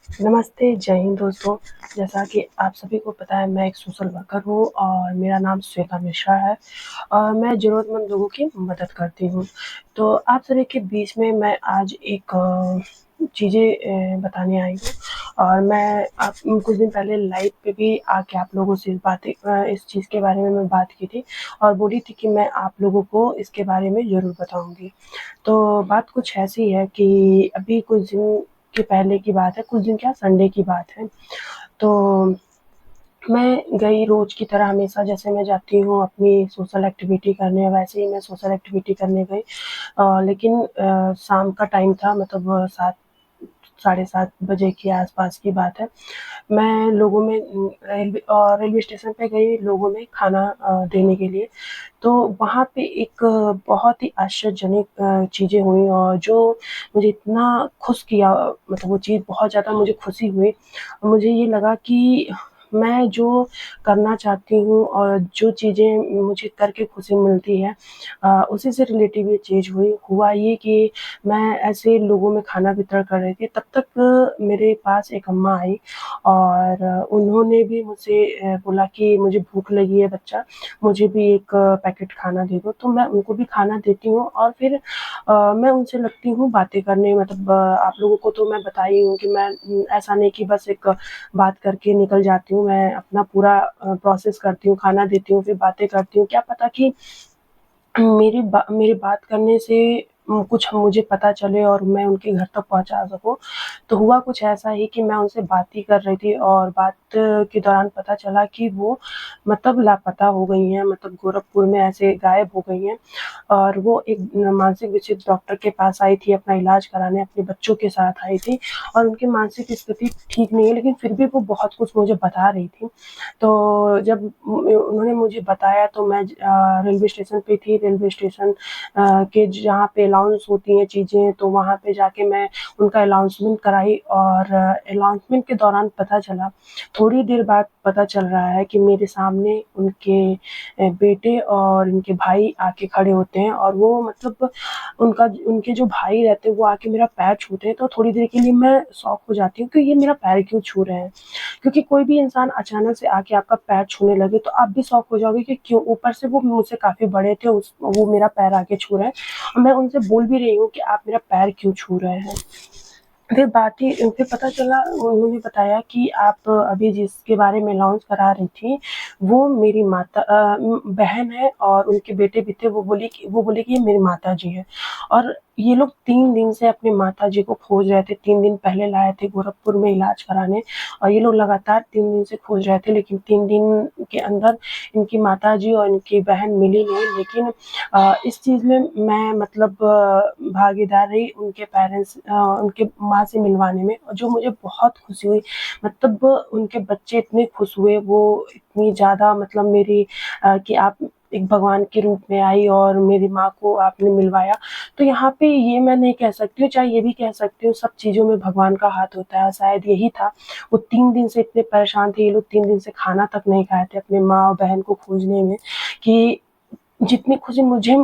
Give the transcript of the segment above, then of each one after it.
नमस्ते, जय हिंद दोस्तों। जैसा कि आप सभी को पता है मैं एक सोशल वर्कर हूँ और मेरा नाम श्वेता मिश्रा है और मैं ज़रूरतमंद लोगों की मदद करती हूँ। तो आप सभी के बीच में मैं आज एक चीज़ें बताने आई हूँ और मैं आप कुछ दिन पहले लाइव पे भी आके आप लोगों से इस चीज़ के बारे में मैं बात की थी और बोली थी कि मैं आप लोगों को इसके बारे में ज़रूर बताऊँगी। तो बात कुछ ऐसी है कि अभी कुछ दिन के पहले की बात है, कुछ दिन क्या संडे की बात है। तो मैं गई रोज़ की तरह हमेशा जैसे मैं जाती हूँ अपनी सोशल एक्टिविटी करने, वैसे ही मैं सोशल एक्टिविटी करने गई। लेकिन शाम का टाइम था मतलब 7 साढ़े 7 बजे के आस-पास की बात है। मैं लोगों में रेलवे स्टेशन पे गई लोगों में खाना देने के लिए। तो वहाँ पे एक बहुत ही आश्चर्यजनक चीज़ें हुई और जो मुझे इतना खुश किया मतलब वो चीज़ बहुत ज़्यादा मुझे खुशी हुई। मुझे ये लगा कि मैं जो करना चाहती हूँ और जो चीज़ें मुझे करके खुशी मिलती है उसी से रिलेटिव ये चीज़ हुआ ये कि मैं ऐसे लोगों में खाना वितरण कर रही थी, तब तक मेरे पास एक अम्मा आई और उन्होंने भी मुझसे बोला कि मुझे भूख लगी है बच्चा, मुझे भी एक पैकेट खाना दे दो। तो मैं उनको भी खाना देती हूँ और फिर मैं उनसे लगती हूँ बातें करने मतलब आप लोगों को तो मैं बता ही हूँ कि मैं ऐसा नहीं कि बस एक बात करके निकल जाती हूँ, मैं अपना पूरा प्रोसेस करती हूँ, खाना देती हूँ, फिर बातें करती हूँ। क्या पता कि मेरी बात करने से कुछ मुझे पता चले और मैं उनके घर तक पहुँचा सकूँ। तो हुआ कुछ ऐसा ही कि मैं उनसे बात ही कर रही थी और बात के दौरान पता चला कि वो मतलब लापता हो गई हैं, मतलब गोरखपुर में ऐसे गायब हो गई हैं और वो एक मानसिक विशिष्ट डॉक्टर के पास आई थी अपना इलाज कराने, अपने बच्चों के साथ आई थी और उनकी मानसिक स्थिति ठीक नहीं है, लेकिन फिर भी वो बहुत कुछ मुझे बता रही थी। तो जब उन्होंने मुझे बताया तो मैं रेलवे स्टेशन पे थी, रेलवे स्टेशन के जहाँ पे अनाउंस होती हैं चीज़ें, तो वहाँ पे जाके मैं उनका अनाउंसमेंट कराई और अनाउंसमेंट के दौरान पता चला, थोड़ी देर बाद पता चल रहा है कि मेरे सामने उनके बेटे और उनके भाई आके खड़े होते हैं और वो मतलब उनके जो भाई रहते हैं वो आके मेरा पैर छूते हैं, तो थोड़ी देर के लिए मैं शॉक हो जाती हूँ कि ये मेरा पैर क्यों छू रहे हैं? क्योंकि कोई भी इंसान अचानक से आके आपका पैर छूने लगे तो आप भी शॉक हो जाओगे कि क्यों? ऊपर से वो मुझसे काफ़ी बड़े थे वो मेरा पैर आके छू रहे हैं और मैं उनसे बोल भी रही हूँ कि आप मेरा पैर क्यों छू रहे हैं? फिर पता चला उन्होंने बताया कि आप अभी जिसके बारे में अनाउंस करा रही थी, वो मेरी बहन है और उनके बेटे भी थे, वो बोले कि ये मेरी माताजी हैं और ये लोग 3 दिन से अपनी माताजी को खोज रहे थे, 3 दिन पहले लाए थे गोरखपुर में इलाज कराने और ये लोग लगातार 3 दिन से खोज रहे थे, लेकिन 3 दिन के अंदर इनकी माताजी और इनकी बहन मिली नहीं, लेकिन इस चीज़ में मैं मतलब भागीदार रही उनके माँ से मिलवाने में और जो मुझे बहुत खुशी हुई मतलब उनके बच्चे इतने खुश हुए, वो इतनी ज़्यादा मतलब कि आप एक भगवान के रूप में आई और मेरी माँ को आपने मिलवाया। तो यहाँ पे ये मैं नहीं कह सकती हूँ, चाहे ये भी कह सकती हूँ सब चीज़ों में भगवान का हाथ होता है, शायद यही था। वो 3 दिन से इतने परेशान थे, ये लोग 3 दिन से खाना तक नहीं खाए थे अपने माँ और बहन को खोजने में कि जितनी खुशी मुझे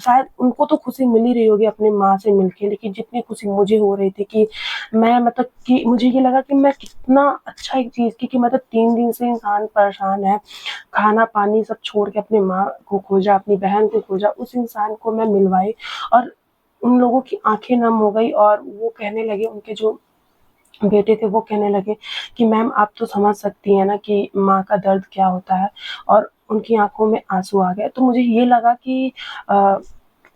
शायद उनको तो खुशी मिल ही रही होगी अपनी माँ से मिलके, लेकिन जितनी खुशी मुझे हो रही थी कि मैं मतलब कि मुझे ये लगा कि मैं कितना अच्छा एक चीज़ की कि मतलब 3 दिन से इंसान परेशान है, खाना-पानी सब छोड़ के अपनी माँ को खोजा, अपनी बहन को खोजा, उस इंसान को मैं मिलवाई और उन लोगों की आँखें नम हो गई और वो कहने लगे उनके जो बेटे थे वो कहने लगे कि मैम आप तो समझ सकती हैं ना कि माँ का दर्द क्या होता है और उनकी आँखों में आँसू आ गए। तो मुझे ये लगा कि अ,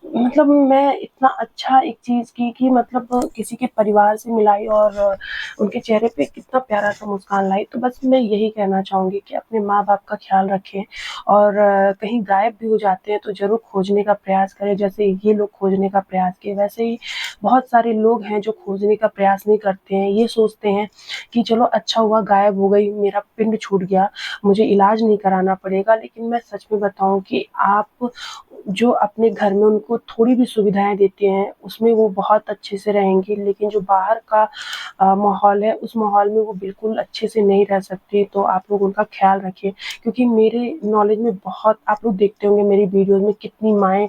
मतलब मैं इतना अच्छा एक चीज़ की कि मतलब किसी के परिवार से मिलाई और उनके चेहरे पे कितना प्यारा-सा मुस्कान लाई। तो बस मैं यही कहना चाहूँगी कि अपने माँ-बाप का ख़्याल रखें और कहीं गायब भी हो जाते हैं तो ज़रूर खोजने का प्रयास करें। जैसे ये लोग खोजने का प्रयास किए, वैसे ही बहुत सारे लोग हैं जो खोजने का प्रयास नहीं करते हैं। ये सोचते हैं कि चलो अच्छा हुआ गायब हो गई, मेरा पिंड छूट गया, मुझे इलाज नहीं कराना पड़ेगा। लेकिन मैं सच में बताऊँ कि आप जो अपने घर में उनको थोड़ी भी सुविधाएँ देते हैं, उसमें वो बहुत अच्छे से रहेंगी, लेकिन जो बाहर का माहौल है, उस माहौल में वो बिल्कुल अच्छे से नहीं रह सकती, तो आप लोग उनका ख़्याल रखिए। क्योंकि मेरे नॉलेज में बहुत आप लोग देखते होंगे मेरी वीडियोज़ में कितनी माएँ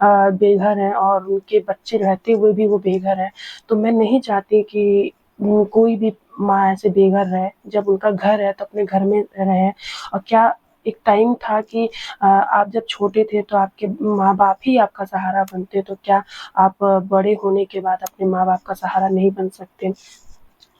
बेघर हैं और उनके बच्चे रहते हुए भी वो बेघर हैं। तो मैं नहीं चाहती कि कोई भी माँ ऐसे बेघर रहे, जब उनका घर है तो अपने घर में रहें। और क्या एक टाइम था कि आप जब छोटे थे तो आपके माँ-बाप ही आपका सहारा बनते, तो क्या आप बड़े होने के बाद अपने माँ-बाप का सहारा नहीं बन सकते?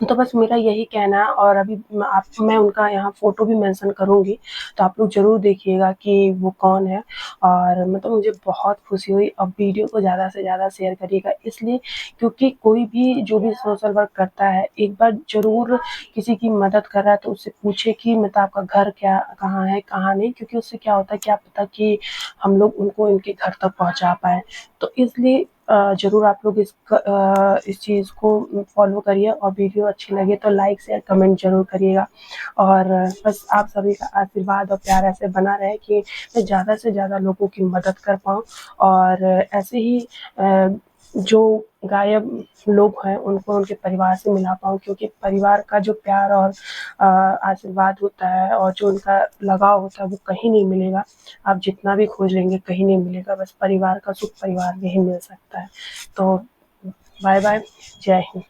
तो बस मेरा यही कहना है। और अभी मैं उनका यहाँ फ़ोटो भी मेंशन करूँगी, तो आप लोग ज़रूर देखिएगा कि वो कौन है। और मतलब मुझे बहुत खुशी हुई। अब वीडियो को ज़्यादा से ज़्यादा शेयर करिएगा, इसलिए क्योंकि कोई भी जो भी सोशल वर्क करता है, एक बार ज़रूर किसी की मदद कर रहा है तो उससे पूछे कि मतलब आपका घर क्या कहाँ है, कहाँ नहीं, क्योंकि उससे क्या होता है, क्या पता कि हम लोग उनको उनके घर तक पहुँचा पाएँ। तो इसलिए ज़रूर आप लोग इस चीज़ को फ़ॉलो करिए, और वीडियो अच्छी लगे तो लाइक, शेयर, कमेंट ज़रूर करिएगा। और बस आप सभी का आशीर्वाद और प्यार ऐसे बना रहे कि मैं ज़्यादा से ज़्यादा लोगों की मदद कर पाऊँ, और ऐसे ही जो गायब लोग हैं उनको उनके परिवार से मिला पाऊँ, क्योंकि परिवार का जो प्यार और आशीर्वाद होता है और जो उनका लगाव होता है वो कहीं नहीं मिलेगा। आप जितना भी खोज लेंगे कहीं नहीं मिलेगा, बस परिवार का सुख परिवार में ही मिल सकता है। तो बाय बाय, जय हिंद।